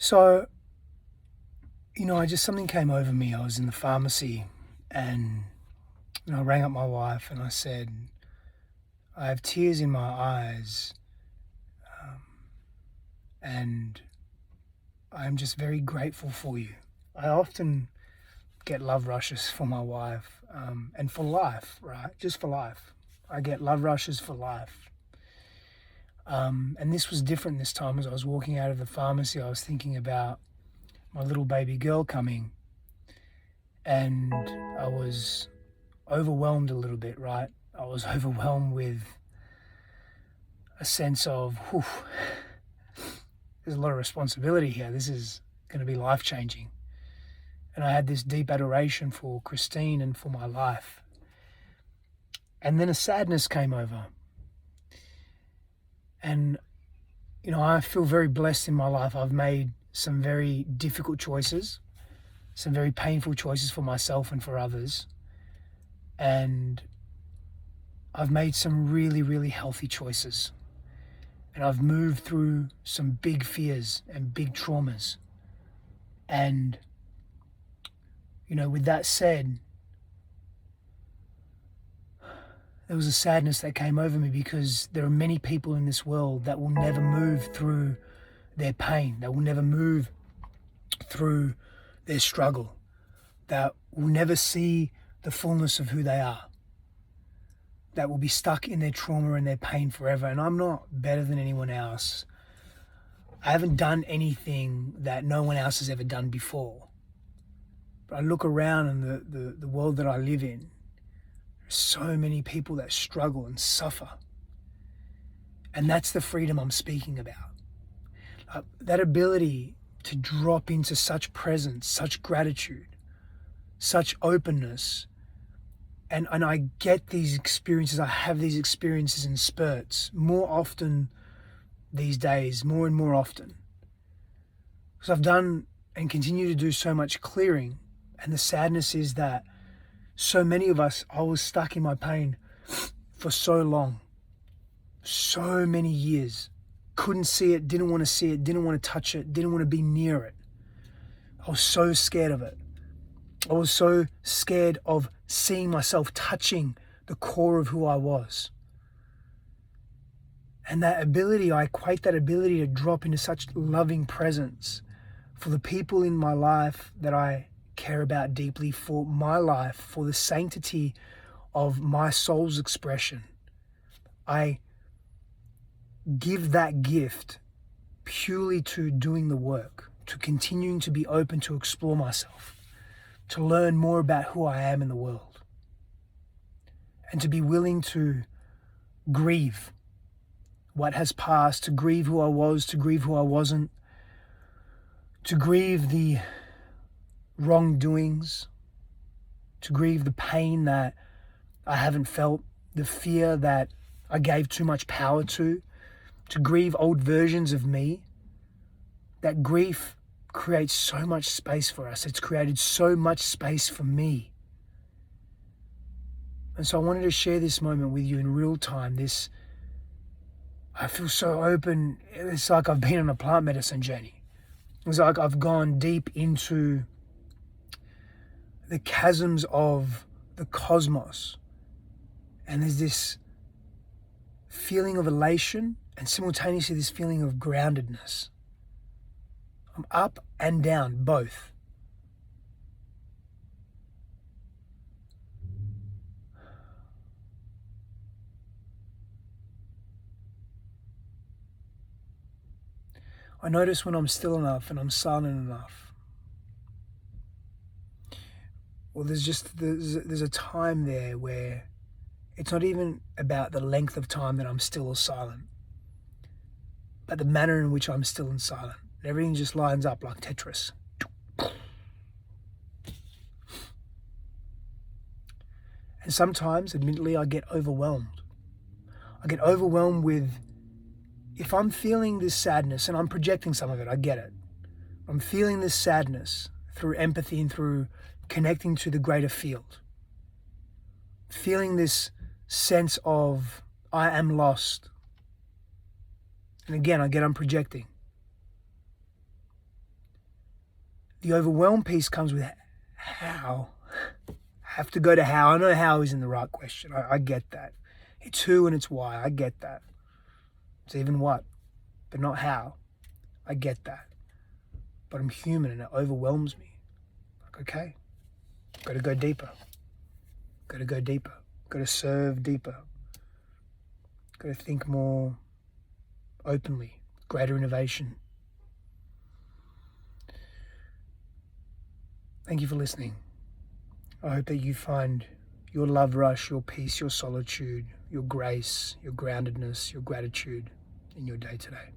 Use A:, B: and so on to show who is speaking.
A: So, something came over me. I was in the pharmacy and I rang up my wife and I said, I have tears in my eyes, um, and I'm just very grateful for you. I often get love rushes for my wife, and for life, right? Just for life. I get love rushes for life. And this was different this time. As I was walking out of the pharmacy, I was thinking about my little baby girl coming, and I was overwhelmed a little bit, right? I was overwhelmed with a sense of, whew, there's a lot of responsibility here. This is going to be life changing. And I had this deep adoration for Christine and for my life. And then a sadness came over. And, I feel very blessed in my life. I've made some very difficult choices, some very painful choices for myself and for others. And I've made some really, really healthy choices. And I've moved through some big fears and big traumas. And, with that said, there was a sadness that came over me because there are many people in this world that will never move through their pain, that will never move through their struggle, that will never see the fullness of who they are, that will be stuck in their trauma and their pain forever. And I'm not better than anyone else. I haven't done anything that no one else has ever done before. But I look around and the world that I live in, there's so many people that struggle and suffer. And that's the freedom I'm speaking about. That ability to drop into such presence, such gratitude, such openness. And I get these experiences, I have these experiences in spurts more often these days, more and more often. Because I've done and continue to do so much clearing. And the sadness is that so many of us, I was stuck in my pain for so long, so many years. Couldn't see it, didn't want to see it, didn't want to touch it, didn't want to be near it. I was so scared of it. I was so scared of seeing myself touching the core of who I was. And that ability, I equate that ability to drop into such loving presence for the people in my life that I care about deeply, for my life, for the sanctity of my soul's expression. I give that gift purely to doing the work, to continuing to be open to explore myself, to learn more about who I am in the world, and to be willing to grieve what has passed, to grieve who I was, to grieve who I wasn't, to grieve the wrongdoings, to grieve the pain that I haven't felt, the fear that I gave too much power to grieve old versions of me. That grief creates so much space for us. It's created so much space for me. And so I wanted to share this moment with you in real time. I feel so open. It's like I've been on a plant medicine journey. It's like I've gone deep into the chasms of the cosmos. And there's this feeling of elation and simultaneously this feeling of groundedness. I'm up and down, both. I notice when I'm still enough and I'm silent enough. Well, there's a time there where it's not even about the length of time that I'm still or silent, but the manner in which I'm still and silent. Everything just lines up like Tetris. And sometimes, admittedly, I get overwhelmed. I get overwhelmed with, if I'm feeling this sadness, and I'm projecting some of it, I get it. I'm feeling this sadness through empathy and through connecting to the greater field. Feeling this sense of, I am lost. And again, I'm projecting.
B: The overwhelm piece comes with how. I have to go to how. I know how isn't the right question. I get that. It's who and it's why. I get that. It's even what, but not how. I get that. But I'm human and it overwhelms me. Like, okay, got to go deeper. Got to go deeper. Got to serve deeper. Got to think more openly. Greater innovation. Thank you for listening. I hope that you find your love rush, your peace, your solitude, your grace, your groundedness, your gratitude in your day today.